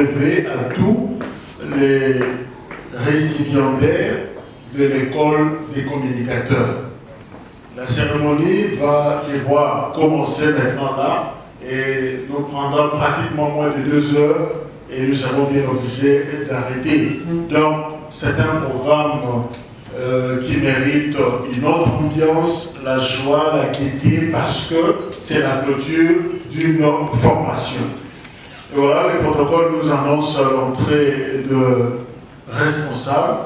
brevet à tous les récipiendaires de l'école des communicateurs. La cérémonie va devoir commencer maintenant là et nous prendra pratiquement moins de 2 heures et nous serons bien obligés d'arrêter. Donc c'est un programme qui mérite une autre ambiance, la joie, la gaieté, parce que c'est la clôture d'une formation. Et voilà, le protocole nous annonce l'entrée de responsables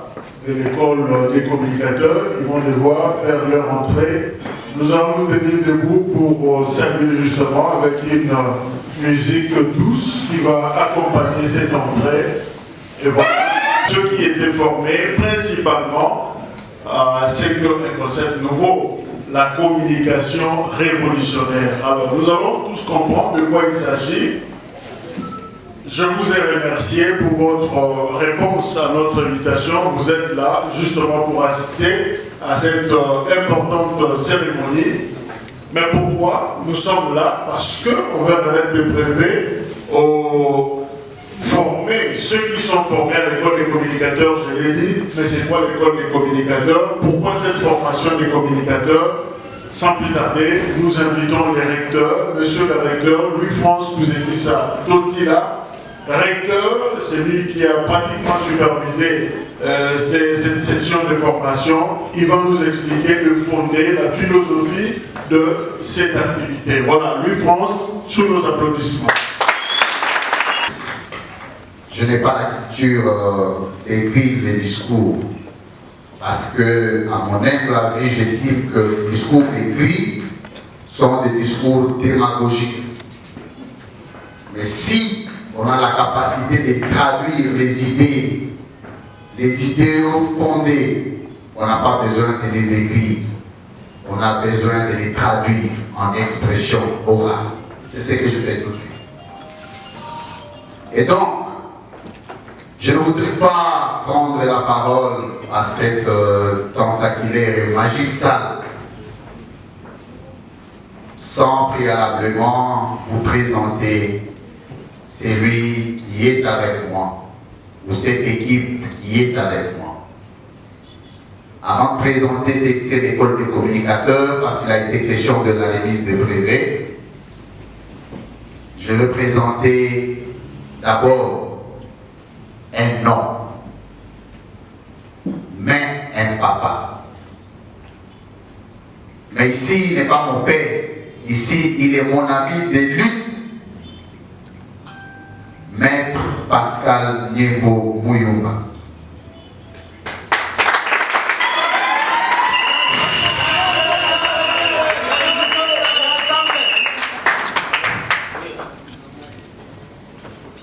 de l'école des communicateurs. Ils vont devoir faire leur entrée. Nous allons nous tenir debout pour saluer justement avec une musique douce qui va accompagner cette entrée. Et voilà, ceux qui étaient formés principalement, c'est un concept nouveau, la communication révolutionnaire. Alors nous allons tous comprendre de quoi il s'agit. Je vous ai remercié pour votre réponse à notre invitation. Vous êtes là justement pour assister à cette importante cérémonie. Mais pourquoi nous sommes là? Parce qu'on va remettre des brevets aux formés, ceux qui sont formés à l'école des communicateurs, je l'ai dit. Mais c'est quoi l'école des communicateurs? Pourquoi cette formation des communicateurs? Sans plus tarder, nous invitons les recteurs. Monsieur le recteur, Louis-France Kouzenissa Totila, recteur, c'est lui qui a pratiquement supervisé cette session de formation. Il va nous expliquer le fondé, la philosophie de cette activité. Voilà, Louis-France, sous nos applaudissements. Je n'ai pas la culture d'écrire les discours, parce que, à mon humble avis, j'estime que les discours écrits sont des discours démagogiques. Mais si on a la capacité de traduire les idéaux fondés, on n'a pas besoin de les écrire, on a besoin de les traduire en expression orale. C'est ce que je fais tout de suite. Et donc, je ne voudrais pas prendre la parole à cette tentaculaire et magique salle sans préalablement vous présenter celui qui est avec moi, ou cette équipe qui est avec moi. Avant de présenter cette école des communicateurs, parce qu'il a été question de la remise de brevets, je vais présenter d'abord un homme, mais un papa. Mais ici, il n'est pas mon père, ici, il est mon ami de lutte. Maître Pascal Niembo Muyumba.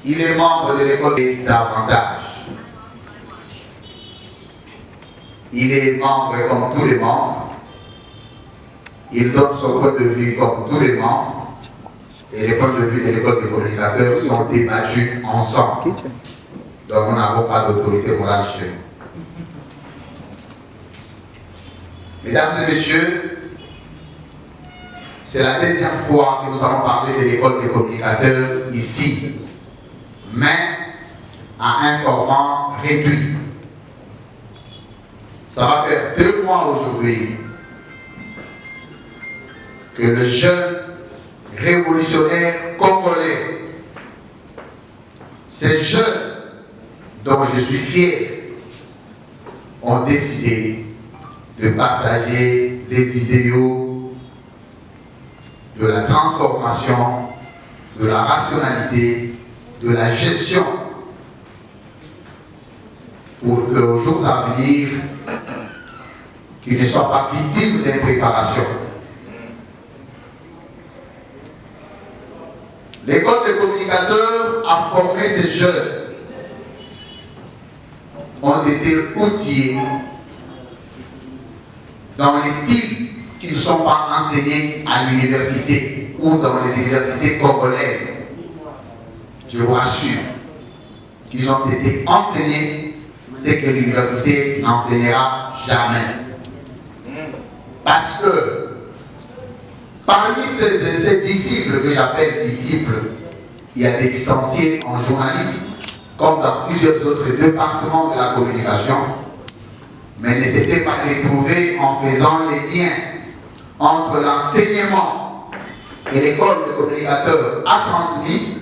Il est membre de l'école davantage. Il est membre comme tous les membres. Il donne son point de vue comme tous les membres. Et les points de vue de l'école des communicateurs sont débattus ensemble. Donc nous n'avons pas d'autorité morale chez nous. Mesdames et messieurs, c'est la deuxième fois que nous allons parler de l'école des communicateurs ici, mais à un format réduit. Ça va faire 2 mois aujourd'hui que le jeune révolutionnaire congolais, ces jeunes dont je suis fier, ont décidé de partager les idéaux de la transformation, de la rationalité, de la gestion, pour qu'aux jours à venir, qu'ils ne soient pas victimes d'impréparation. L'école des communicateurs a formé ces jeunes, ont été outillés dans les styles qui ne sont pas enseignés à l'université ou dans les universités congolaises. Je vous rassure qu'ils ont été enseignés ce que l'université n'enseignera jamais. Parce que parmi ces disciples que j'appelle disciples, il y a des licenciés en journalisme, comme dans plusieurs autres départements de la communication, mais ne s'était pas retrouvé en faisant les liens entre l'enseignement que l'école de communicateurs a transmis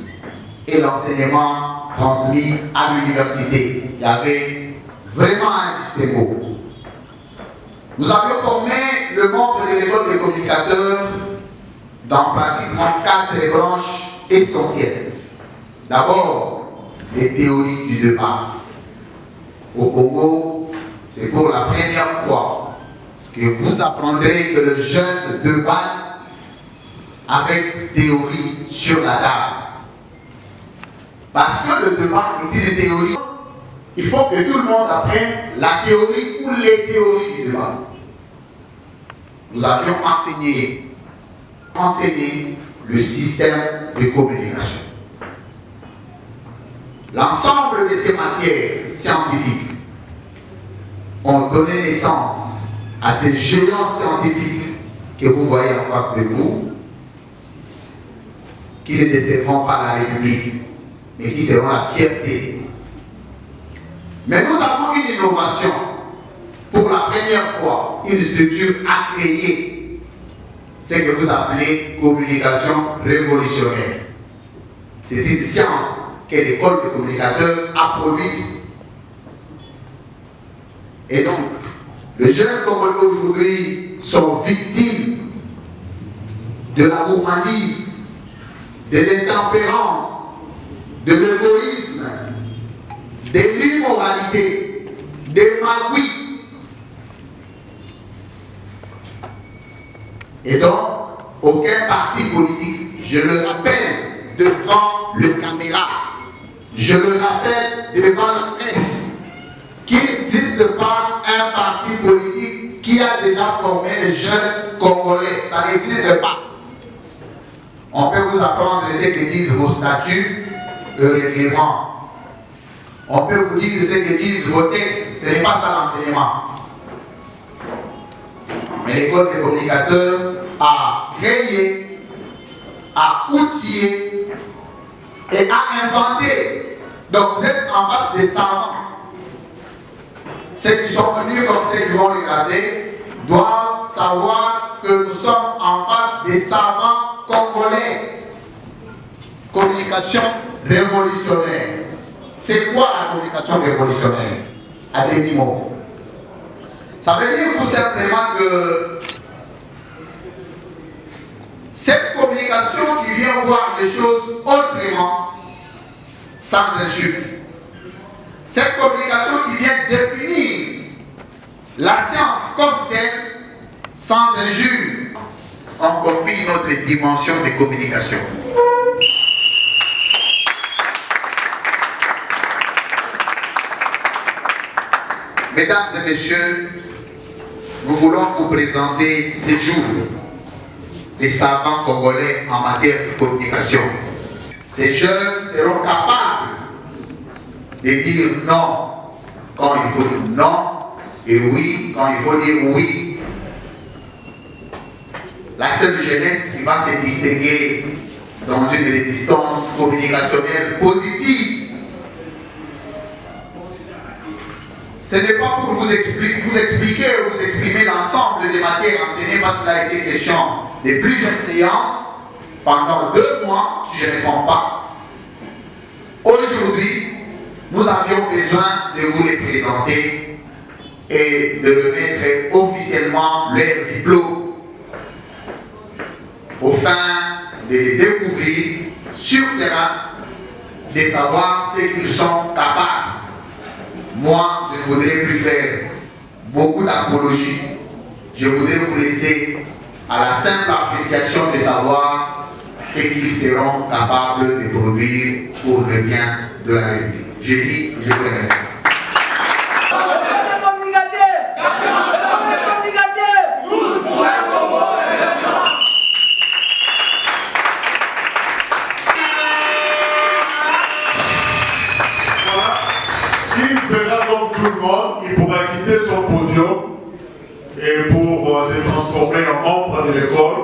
et l'enseignement transmis à l'université. Il y avait vraiment un distinguo. Nous avions formé le membre de l'école des communicateurs dans pratiquement 4 branches essentielles. D'abord, les théories du débat. Au Congo, c'est pour la première fois que vous apprendrez que le jeune débatte avec théorie sur la table. Parce que le débat est une théorie, il faut que tout le monde apprenne la théorie ou les théories du débat. Nous avions enseigné le système de communication. L'ensemble de ces matières scientifiques ont donné naissance à ces géants scientifiques que vous voyez en face de vous, qui ne desserviront pas la République, mais qui seront la fierté. Mais nous avons une innovation. Pour la première fois, une structure a créé ce que vous appelez communication révolutionnaire. C'est une science que l'école de communicateurs a produite. Et donc, les jeunes Congolais aujourd'hui sont victimes de la gourmandise, de l'intempérance, de l'égoïsme, de l'immoralité, des magouilles. Et donc, aucun parti politique, je le rappelle devant le caméra, je le rappelle devant la presse, qu'il n'existe pas un parti politique qui a déjà formé les jeunes Congolais. Ça n'existe pas. On peut vous apprendre ce que disent vos statuts et règlements. On peut vous dire ce que disent vos textes. Ce n'est pas ça l'enseignement. Mais l'école des communicateurs a créé, a outillé et a inventé. Donc vous êtes en face des savants. Ceux qui sont venus comme ceux qui vont regarder doivent savoir que nous sommes en face des savants congolais. Communication révolutionnaire. C'est quoi la communication révolutionnaire? À des mots. Ça veut dire tout simplement que cette communication qui vient voir les choses autrement, sans insulte. Cette communication qui vient définir la science comme telle, sans injure, on copie notre dimension de communication. Mesdames et messieurs, nous voulons vous présenter ces jours les savants congolais en matière de communication. Ces jeunes seront capables de dire non quand il faut dire non et oui quand il faut dire oui. La seule jeunesse qui va se distinguer dans une résistance communicationnelle positive, ce n'est pas pour vous expliquer ou vous exprimer l'ensemble des matières enseignées, parce qu'il a été question de plusieurs séances pendant 2 mois, si je ne me trompe pas. Aujourd'hui, nous avions besoin de vous les présenter et de remettre officiellement leur diplôme, afin de les découvrir sur terrain, de savoir ce qu'ils sont capables. Moi, je ne voudrais plus faire beaucoup d'apologie. Je voudrais vous laisser à la simple appréciation de savoir ce qu'ils seront capables de produire pour le bien de la République. Je dis, je vous remercie. Il fera comme tout le monde, il pourra quitter son podium et pour se transformer en membre de l'école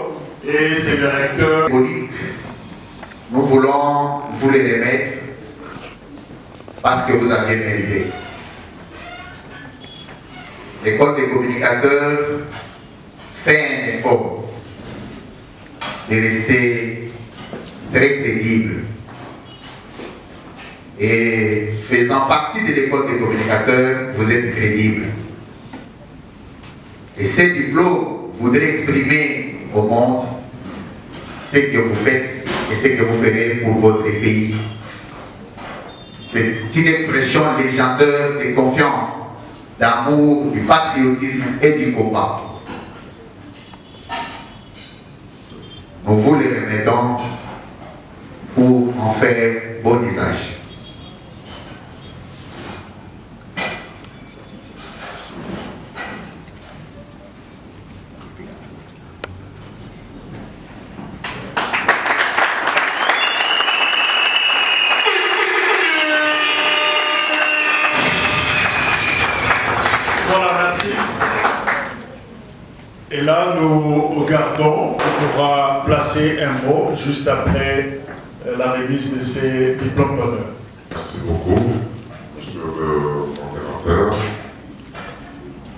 et ses directeurs. Nous voulons vous les remettre parce que vous aviez mérité. L'école des communicateurs fait un effort de rester très crédible. Et faisant partie de l'école des communicateurs, vous êtes crédible. Et ces diplômes voudraient exprimer au monde ce que vous faites et ce que vous ferez pour votre pays. C'est une expression légendaire de confiance, d'amour, du patriotisme et du combat. Nous vous les remettons pour en faire bon usage. Et là, nous regardons, on pourra placer un mot juste après la remise de ces diplômes d'honneur. Merci beaucoup, monsieur le modérateur,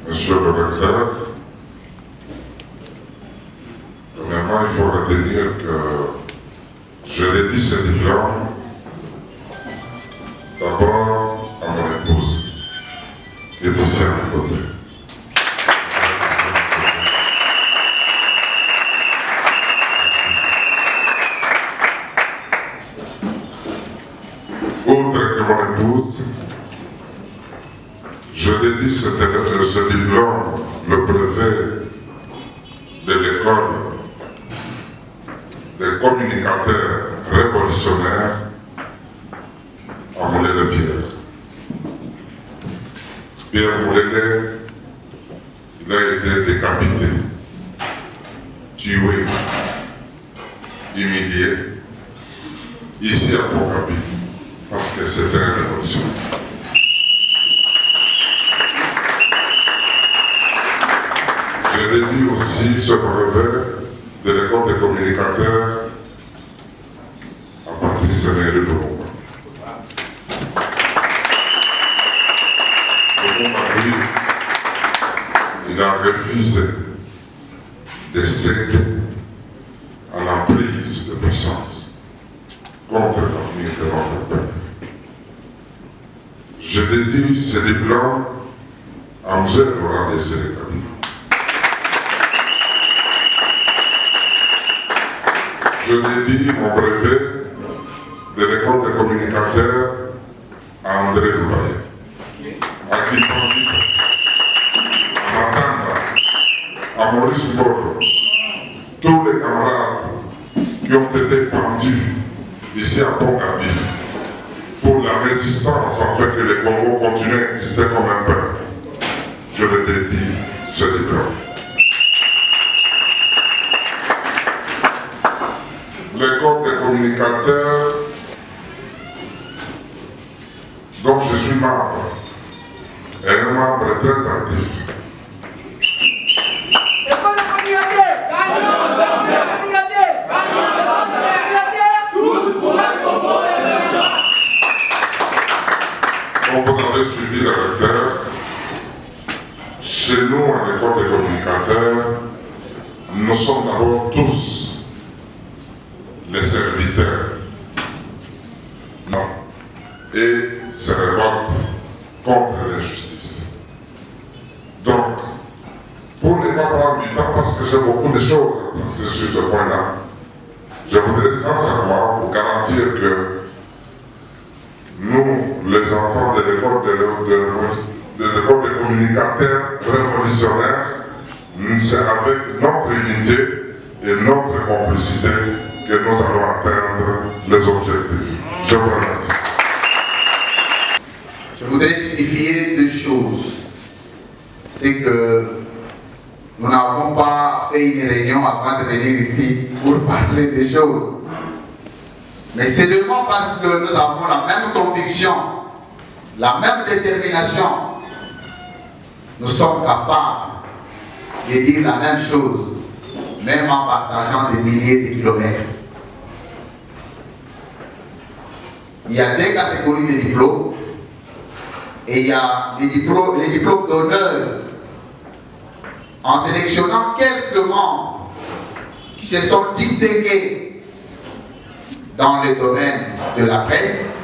monsieur le recteur. Premièrement, il faut retenir que je dédie ce diplôme d'abord à mon épouse, qui est aussi à mes côtés. Autre que mon épouse, je dédie ce diplôme, le brevet de l'école des communicateurs révolutionnaires à Moulay-le-Pierre. Pierre Moulay, il a été décapité, tué, humilié, ici à Pont-Capi, parce que c'était une révolution. Je dédie aussi ce brevet de l'école des communicateurs à Patrice Néré de Lomba. Le mari, il a refusé de céder à l'emprise de puissance contre l'avenir de notre peuple. Je dédie ce diplôme à M. Laurent Désiré Kabila. Je dédie mon brevet de l'école des communicateurs à André Louvaye, à qui à Matanda, à Maurice Mbolo, tous les camarades qui ont été pendus ici à Pont-Capi pour la résistance afin que le Congo continue à exister comme un peuple. Je le dédie ce diplôme. L'école des communicateurs dont je suis membre est un membre très actif. L'école des communicateurs, tous pour un Congo émergent. Comme vous avez suivi le recteur, chez nous, à l'école des communicateurs, nous sommes d'abord tous les serviteurs. Non. Et se révoltent contre l'injustice. Donc, pour ne pas prendre du temps, parce que j'ai beaucoup de choses à penser sur ce point-là, je voudrais sincèrement vous garantir que nous, les enfants de l'école des communicateurs révolutionnaires, c'est avec notre unité et notre complicité que nous allons atteindre les objectifs. Je vous remercie. Je voudrais signifier deux choses. C'est que nous n'avons pas fait une réunion avant de venir ici pour parler des choses. Mais c'est seulement parce que nous avons la même conviction, la même détermination. Nous sommes capables de dire la même chose, même en partageant des milliers de kilomètres. Il y a deux catégories de diplômes. Et il y a les diplômes d'honneur en sélectionnant quelques membres qui se sont distingués dans le domaine de la presse.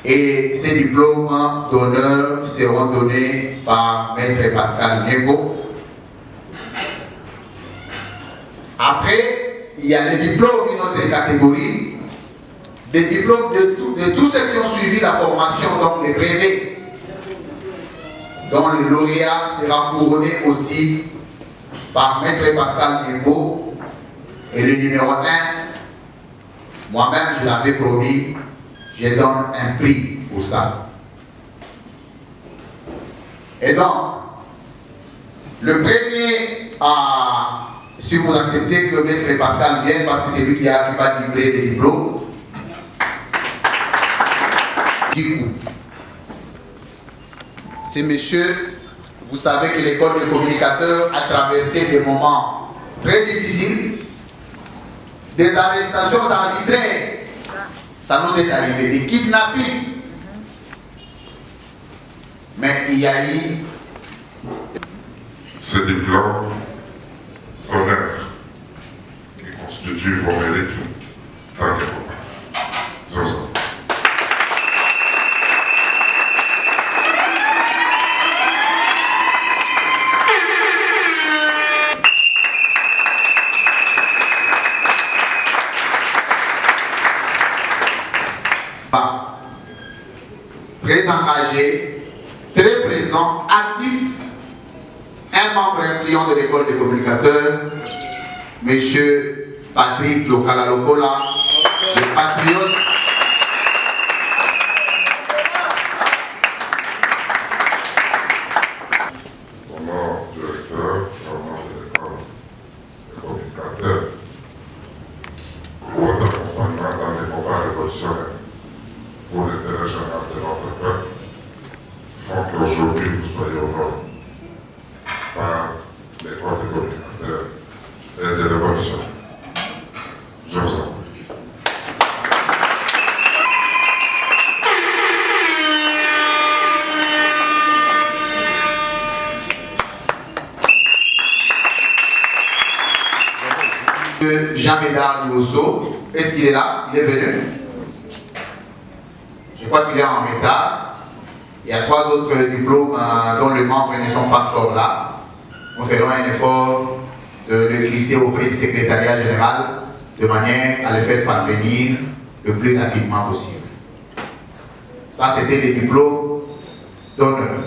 Et ces diplômes d'honneur seront donnés par Maître Pascal Niengo. Après, il y a les diplômes d'une autre catégorie, des diplômes de tous ceux qui ont suivi la formation, donc les brevets, dont le lauréat sera couronné aussi par Maître Pascal Niengo. Et le numéro 1, moi-même je l'avais promis, je donne un prix pour ça. Et donc, le premier si vous acceptez que Maître Pascal vienne, parce que c'est lui qui va livrer les diplômes, c'est monsieur, vous savez que l'école des communicateurs a traversé des moments très difficiles, des arrestations arbitraires, ça nous est arrivé, des kidnappings. Mais il y a eu ces diplômes d'honneur qui constituent vos mérites dans les copains. Je vous en prie. Très engagé, très présent, actif, un membre influent de l'école des communicateurs, M. Patrick Lokalalokola, le patriote. Au nom du directeur, au nom de l'école des communicateurs, pour votre accompagnement dans les combats révolutionnaires pour l'intérêt général de notre peuple, font qu'aujourd'hui vous soyez honorés par l'école des communicateurs et des révolutionnaires. Je vous en prie. Jean-Médard Diosso, est-ce qu'il est là? Il est venu? Je crois qu'il est en retard. Il y a 3 autres diplômes dont les membres ne sont pas encore là. Nous ferons un effort de le glisser auprès du secrétariat général de manière à le faire parvenir le plus rapidement possible. Ça, c'était les diplômes d'honneur.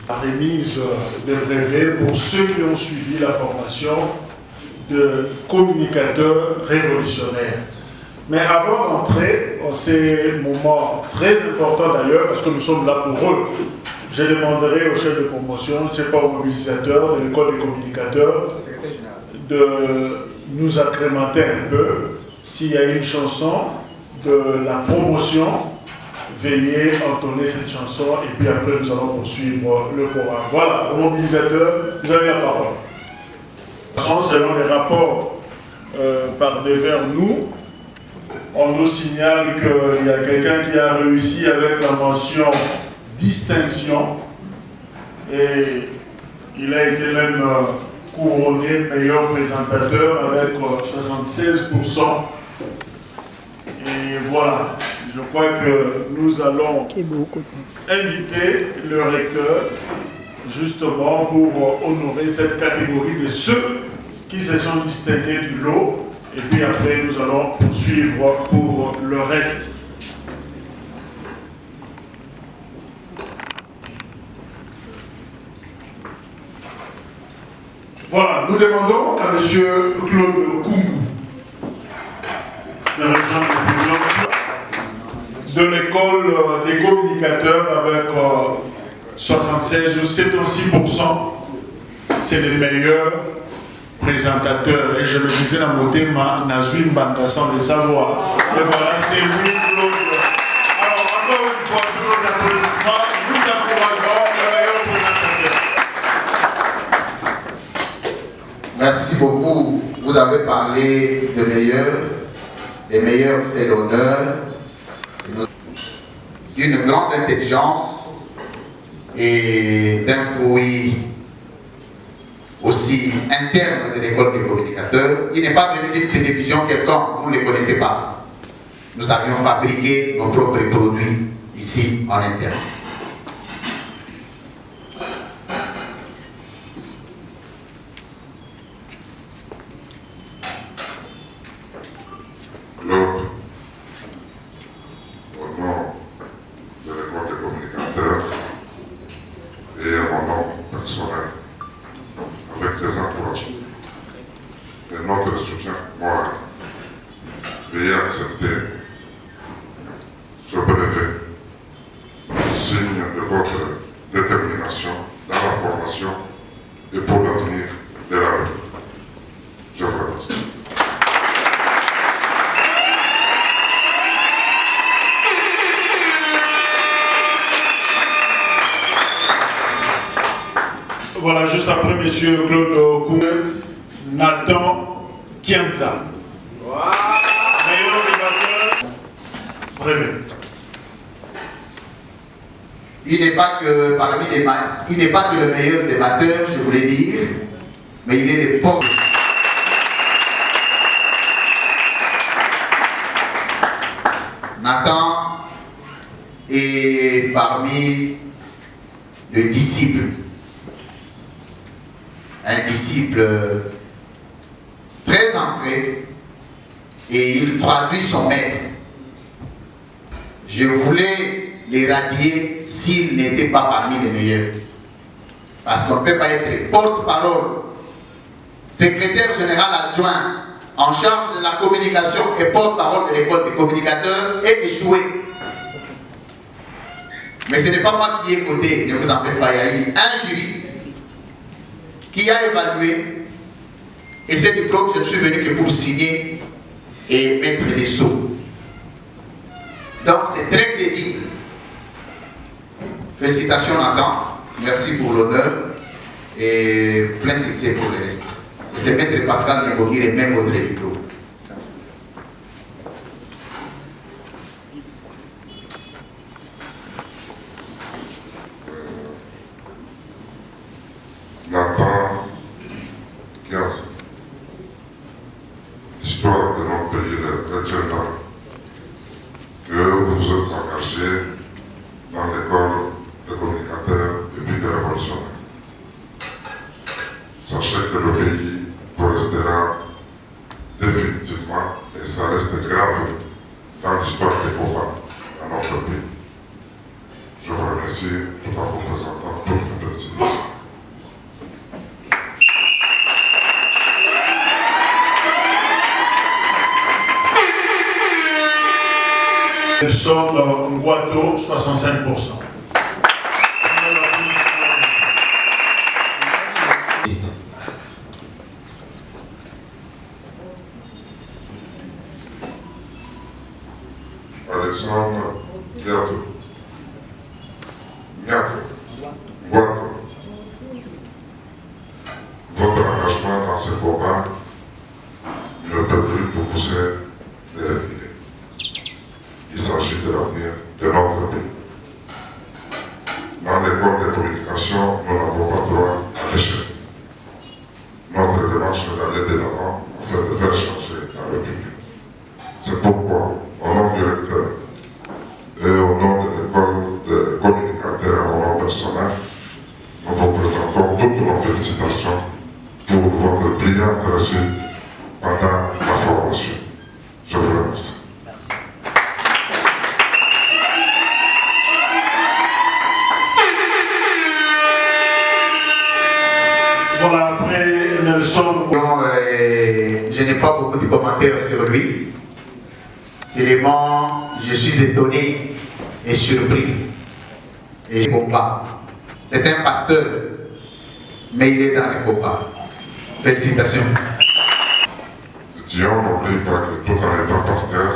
La remise des brevets pour ceux qui ont suivi la formation de communicateurs révolutionnaires. Mais avant d'entrer en ces moments très importants d'ailleurs, parce que nous sommes là pour eux, je demanderai au chef de promotion, je ne sais pas, au mobilisateur de l'école des communicateurs, de nous agrémenter un peu. S'il y a une chanson de la promotion, veuillez entonner cette chanson et puis après nous allons poursuivre le programme. Voilà, au mobilisateur, vous avez la parole. Selon les rapports par devers nous, on nous signale qu'il y a quelqu'un qui a réussi avec la mention distinction et il a été même couronné meilleur présentateur avec 76%. Et voilà, je crois que nous allons inviter le recteur justement pour honorer cette catégorie de ceux qui se sont distingués du lot. Et puis après, nous allons poursuivre pour le reste. Voilà, nous demandons à M. Claude Koungou, le responsable de l'école des communicateurs avec 76 ou 76%. C'est les meilleurs présentateurs. Et je le disais dans mon thème, Nazouim Banda sans le savoir. Et voilà, c'est lui, Claude. Alors, encore une fois, sur nos applaudissements, nous encourageons le meilleur présentateur. Merci beaucoup. Vous avez parlé des meilleurs faits d'honneur. d'une grande intelligence et d'un fruit aussi interne de l'école des communicateurs. Il n'est pas venu d'une télévision quelconque, vous ne les connaissez pas. Nous avions fabriqué nos propres produits ici en interne. Claude, au nom de l'école des communicateurs et à mon nom personnel, avec tes encouragements et notre soutien moral, veuillez accepter ce brevet, signe de votre détermination dans la formation et pour l'avenir de la vie. Je vous remercie. Voilà, juste après, M. Claude Koumé, Nathan Kianza. Meilleur débatteur, brevet. Il n'est pas que il n'est pas que le meilleur débatteur, je voulais dire, mais il est le pauvre. Nathan est parmi les disciples. Un disciple très ancré et il traduit son maître. Je voulais les radier s'il n'était pas parmi les meilleurs. Parce qu'on ne peut pas être porte-parole, secrétaire général adjoint en charge de la communication et porte-parole de l'école des communicateurs et échoué. Mais ce n'est pas moi qui ai voté, ne vous en faites pas, il y a eu un jury qui a évalué, et ce diplôme, je ne suis venu que pour signer et mettre les sceaux. Donc c'est très crédible. Félicitations Nathan, merci pour l'honneur et plein succès pour le reste. Et c'est maître Pascal Niambogir et même Audrey Duclos. Nathan Kianza. L'histoire de notre pays retiendra que vous vous êtes engagé dans l'école de communicateurs et puis de révolutionnaires. Sachez que le pays vous restera définitivement, et ça reste grave dans l'histoire des combats dans notre pays. Je vous remercie tout en vous présentant toute votre destination. Nelson Ngwato, 65%. Alexandre Gerdou, Niato, Ngwato. Votre engagement dans ce combat ne peut plus vous pousser de reculer. Il s'agit de l'avenir de notre pays. Dans l'école de communication, nous n'avons pas droit à l'échec. Notre démarche est d'aller de l'avant afin de faire changer la République. C'est pourquoi, au nom du recteur et au nom de l'école de communicateurs et au nom personnel, nous vous présentons toutes nos félicitations pour votre brillante réussite pendant la formation. Je vous remercie. Merci. Voilà, après Nelson. Je n'ai pas beaucoup de commentaires sur lui. Seulement, je suis étonné et surpris. Et je combat. C'est un pasteur, mais il est dans le combat. Félicitations. Dieu n'oublie pas que tout en étant pasteur,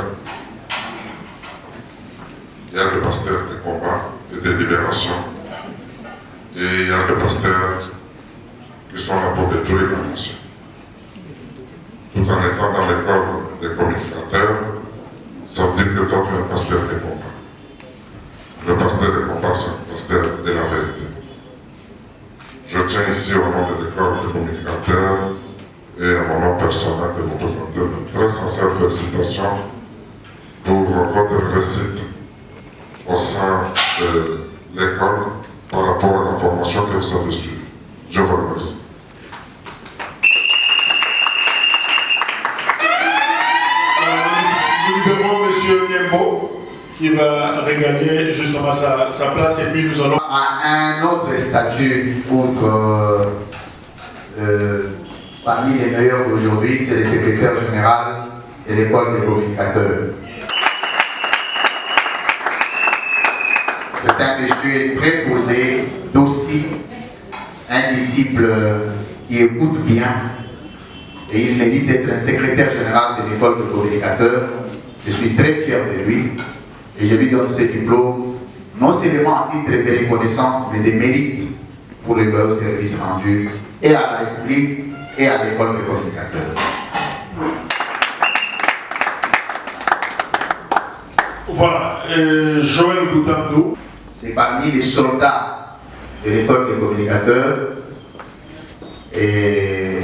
il y a des pasteurs de combat et de libération. Et il y a des pasteurs qui sont là pour détruire la nation. Tout en étant dans l'école des communicateurs, ça veut dire que toi tu es un pasteur de combat. le pasteur de Compas, le pasteur de la vérité. Je tiens ici au nom de l'école des communicateurs et à mon nom personnel de vous présenter une très sincère félicitation pour votre réussite au sein de l'école par rapport à la formation que vous avez suivie. Je vous remercie. Nous libérons M. Niembo qui va regagner justement sa place et puis nous allons... À un autre statut, outre parmi les meilleurs d'aujourd'hui, c'est le secrétaire général de l'école des communicateurs. C'est un monsieur très posé, docile, un disciple qui écoute bien et il mérite d'être un secrétaire général de l'école de communicateurs. Je suis très fier de lui et je lui donne ce diplôme non seulement à titre de reconnaissance mais de mérite pour les loyaux services rendus et à la République et à l'école des communicateurs. Voilà, Joël Boutando. C'est parmi les soldats de l'école des communicateurs et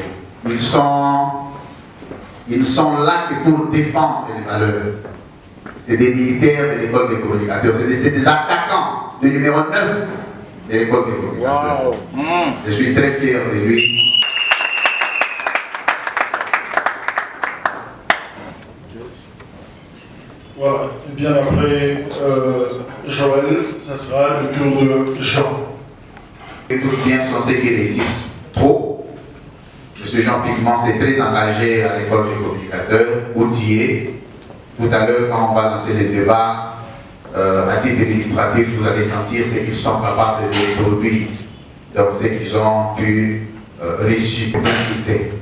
ils sont là que pour défendre les valeurs. C'est des militaires de l'école des communicateurs, c'est des attaquants de numéro 9 de l'école des communicateurs. Wow. Je suis très fier de lui. Voilà, et bien après Joël, ça sera le tour de Jean. Écoute bien sur ceux qui résistent trop. M. Jean Pigment s'est très engagé à l'école des communicateurs, outillé. Tout à l'heure, quand on va lancer les débats, à titre administratif, vous allez sentir ce qu'ils sont capables de produire, donc ce qu'ils ont pu réussir pour un succès.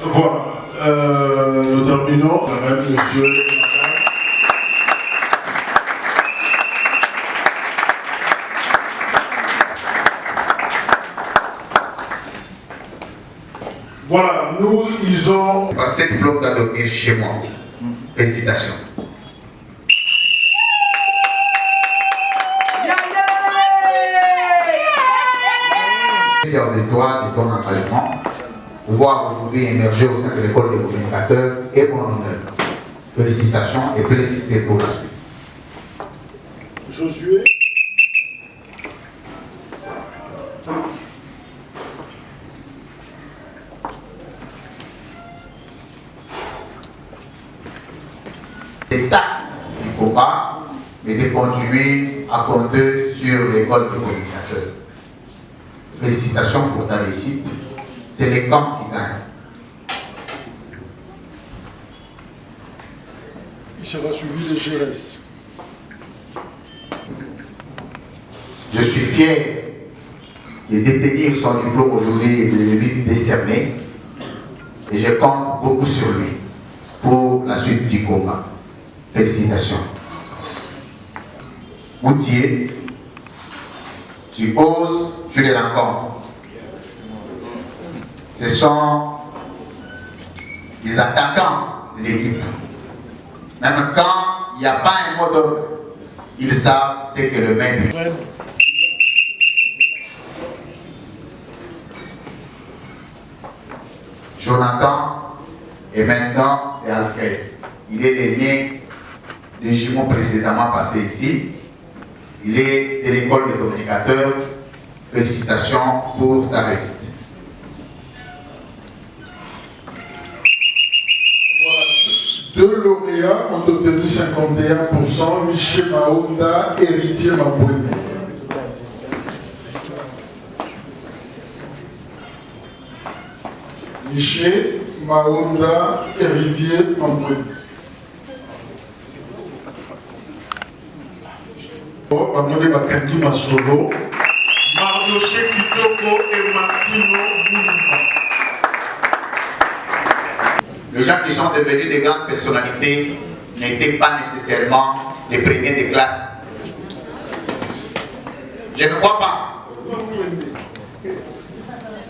Voilà, nous terminons avec monsieur et madame. Voilà, nous lisons. Parce que ce diplôme doit dormir chez moi. Félicitations. Fier de toi, de ton engagement, pouvoir aujourd'hui émerger au sein de l'école des communicateurs est mon honneur. Félicitations et plein succès pour la suite. Josué. Des actes du combat, mais de continuer à compter sur l'école des communicateurs. Félicitations pour ta réussite. C'est les camps qui gagnent. Il sera suivi de Gérès. Je suis fier de détenir son diplôme aujourd'hui et de lui décerner. Et je compte beaucoup sur lui pour la suite du combat. Félicitations. Outillé, tu oses, tu les rencontres. Ce sont des attaquants de l'équipe. Même quand il n'y a pas un mot d'ordre, ils savent ce que le maître. Jonathan et maintenant c'est Alfred. Il est l'aîné des jumeaux précédemment passés ici. Il est de l'école des communicateurs. Félicitations pour ta réussite. Deux lauréats ont obtenu 51%, Michel Maounda, héritier Mamboué. Michel Maounda, héritier Mamboué. Bamole Bakandi Masolo, Mardoché Kitoko et Martino Moumba. Les gens qui sont devenus des grandes personnalités n'étaient pas nécessairement les premiers de classe. Je ne crois pas.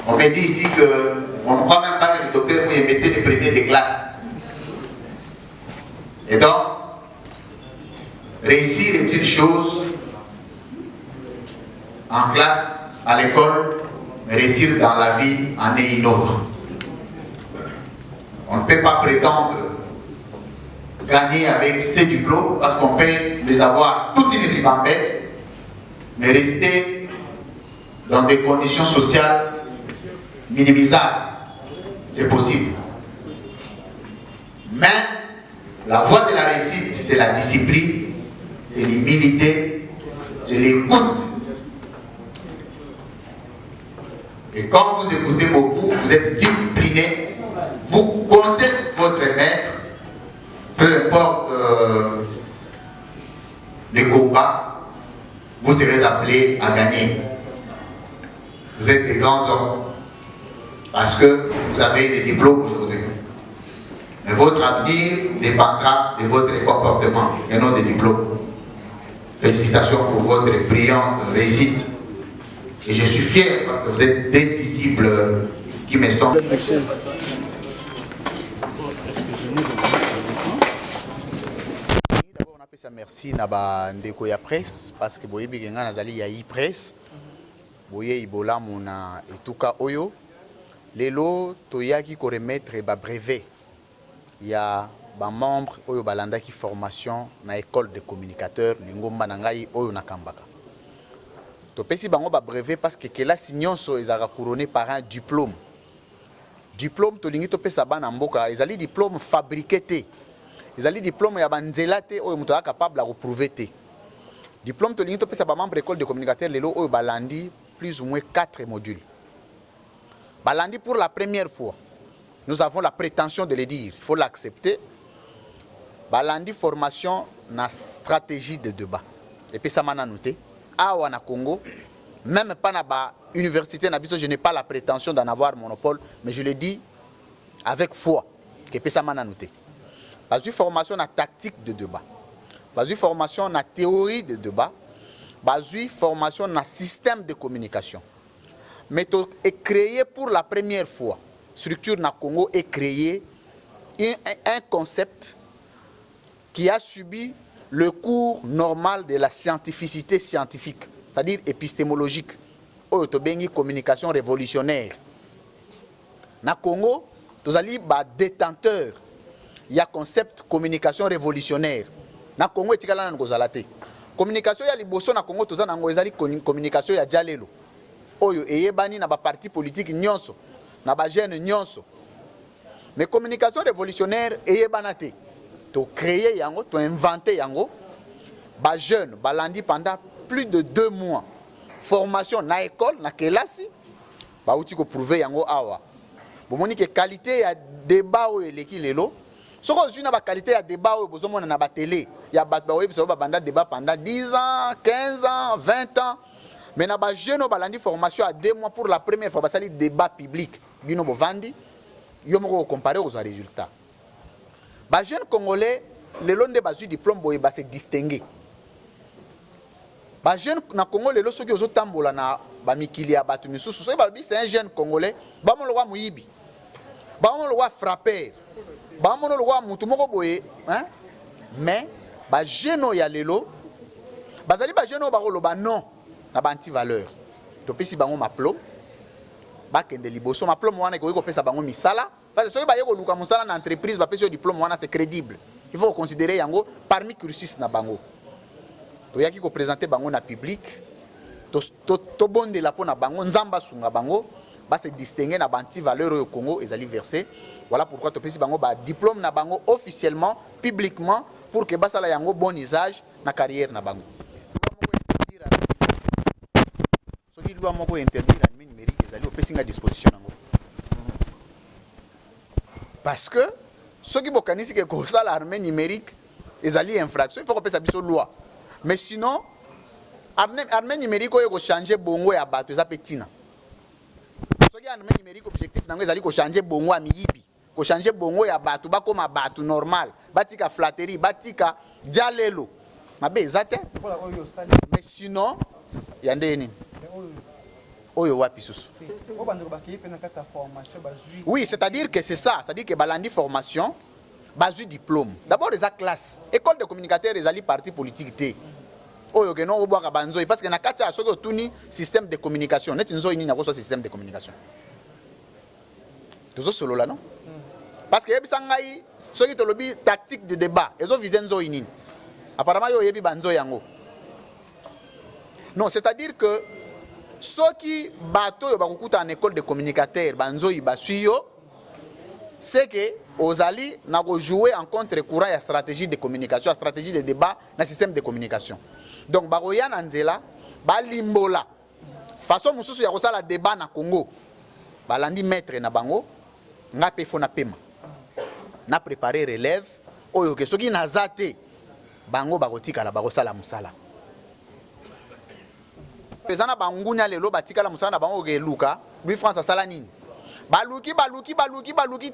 On me dit ici qu'on ne croit même pas que le docteur mettez les premiers des classes. Et donc, réussir est une chose en classe, à l'école, mais réussir dans la vie en est une autre. On ne peut pas prétendre gagner avec ces diplômes parce qu'on peut les avoir toute une ribambelle, mais rester dans des conditions sociales minimisables. C'est possible. Mais la voie de la réussite, c'est la discipline, c'est l'humilité, c'est l'écoute. Et quand vous écoutez beaucoup, vous êtes discipliné, vous comptez sur votre maître, peu importe les combats, vous serez appelés à gagner. Vous êtes des grands hommes parce que vous avez des diplômes aujourd'hui. Mais votre avenir dépendra de votre comportement et non des diplômes. Félicitations pour votre brillante réussite. Et je suis fier parce que vous êtes des disciples qui me sont. D'abord, on appelle ça merci à Ndeko ya presse parce que boye bigenga nazali ya presse. Boye ibola mona etuka oyo. Lelo toyaki ko remettre ba brevet. Il y a des membres qui ont une formation dans l'école de communicateurs, l'ingomba nangai oyo nakambaka. To pesi bango ba brevet parce que là signonso ezaka couronné par un diplôme. Diplôme to lingi to pesa bana mboka, ezali diplôme fabriqué té. Ezali diplôme ya banzela té oyo muto capable de prouver té. Diplôme to lingi to pesa ba membre école de communicateurs lelo oyo balandi plus ou moins 4 modules. Balandi pour la première fois. Nous avons la prétention de le dire, il faut l'accepter. Balandi formation na stratégie de débat. Et puis ça m'a noté. Awa na Congo, même pas na ba université na biso, je n'ai pas la prétention d'en avoir monopole, mais je le dis avec foi. Et puis ça m'a noté. Bazu formation na tactique de débat. Bazu formation na théorie de débat. Bazu formation na système de communication. Méthode est créée pour la première fois. Structure na Congo est créée un concept qui a subi le cours normal de la scientificité scientifique, c'est-à-dire épistémologique, autobengi communication révolutionnaire. Na Congo, tous ali ba détenteur, il y a concept communication révolutionnaire. Na Congo etikala na kozalate. Communication ya liboso na Congo tous na ngozali communication ya jalelo. Oyo eyebani na ba parti politique nyonso. Na ba jeune nyonso. Mais communication révolutionnaire eyebanate. To créer yango, to inventer yango. Ba jeune balandi pendant plus de 2 mois. Formation na école, na kelasi. Ba uti ko prouver yango awa. Bomoni ke qualité ya débat o eleki lelo. Soko zuna ba qualité ya débat o bozomona na ba télé. Ya ba web so ba banda débat pendant 10 ans, 15 ans, 20 ans. Mais na ba jeune balandi formation à 2 mois pour la première fois, basali débat public. Bino bovandi, yo moko comparer aux résultats. Ba jeune congolais, le long de bazu diplôme boye ba se distinguer. Ba jeune na Congo le soki ozo tambola na ba mikili ya batu misusu, so ba bi c'est un jeune congolais, ba mo lo wa muyibi. Ba mo lo wa frappeur. Ba mo lo wa mutu moko boye, hein? Mais ba jeune ya lelo, bazali ba jeune ba lo ba non. Na ba anti-valeur. To pesi bango maplo. Bakende liboso maplo wana ko pesa bango misala. Parce que soki ba yeko luka musala na entreprise ba pesi diplôme wana c'est crédible. Il faut considérer yango parmi cursus na bango. To yaki ko présenter bango na public. To bonde la po na bango nzamba sunga bango. Ba se distinguer na ba anti-valeur au Congo ezali versé. Voilà pourquoi to pesi bango ba diplôme na bango officiellement, publiquement pour que basala yango bon usage na carrière na bango. Ce qui doit interdire l'admin numérique, ils allaient au à disposition. Parce que ceux qui ont que ça l'armée numérique, ils allaient infraction, il faut qu'on puisse loi. Mais sinon, l'armée numérique, il faut changer bongo et abattre, ça pétina. Ceux qui ont l'armée numérique, objectif, ils allaient changer bongo à miyibi, changer bongo et abattre, comme abattre normal, batika flatterie, batika dialelo. Mais sinon, il y a des oyo wapi susu. Oui, c'est-à-dire que c'est ça, c'est-à-dire que balandi formation, basu diplôme. D'abord les classe, école de communicateurs les ali parti politique té. Oyo que non oboka banzoi parce que na kati ya soko tuni système de communication, net nzo ini na ko système de communication. Toujours solo là non? Parce que yebisa ngai soki to lobi tactique de débat, ezo viser nzo ini. Apparemment yo yebi banzo yango. Non, c'est-à-dire que ceux qui bateau yo bakukuta en école de communicateurs banzo ibasuyo c'est que Ozali n'a pas joué en contre-courant la stratégie de communication, la stratégie de débat dans le système de communication. Donc Baroyan Anzela, Balimbola, façon mususu ya kosala débat na Congo, balandi maître na bango, nga pe fona pema. Na préparé relève, oyo ke soki nazate bango bakotika la bakosala musala. Pezana bangunya lelo batika la musala na bango ke luka, Louis France asala nini? Baluki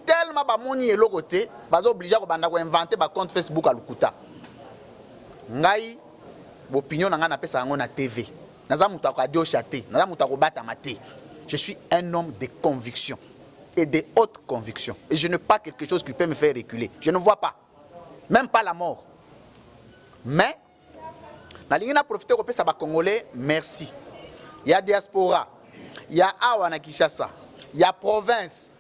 tellement bamoni eloko te bazo obligé ko banda ko inventer ba compte Facebook à lukuta. Ngai opinion nga na pesa ngo na TV. Naza muta ko adio chate, naza muta ko bata mate. Je suis un homme de conviction et de haute conviction et je n'ai pas quelque chose qui peut me faire reculer. Je ne vois pas même pas la mort. Mais na lingina profiter ko pesa ba congolais merci. Il y a diaspora, il y a awa na Kinshasa. Il y a province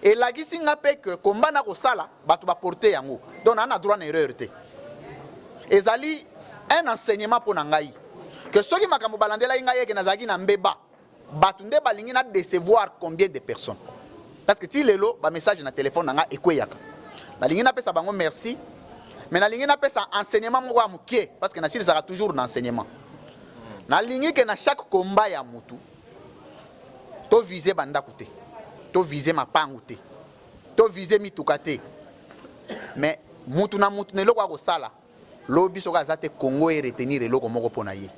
et la gisinga pe que combat na ko sala batu ba porter yango donc on a droit na erreur te ezali un enseignement pour ngai que ceux qui makambo balandela ngai ke nazaki na mbeba batu nde balingi na décevoir combien de personnes parce que ti lelo ba message na téléphone nanga ekweyaka na lingi na pesa bango merci mais na lingi na pesa enseignement moko amukie parce que na sili sera toujours dans enseignement na lingi que na chaque combat ya mutu to viser bandaku te to viser mapangu te to viser mituka te mais mutu na mutu ne loko akosala lobi soka azate Congo e retenir eloko moko pona ye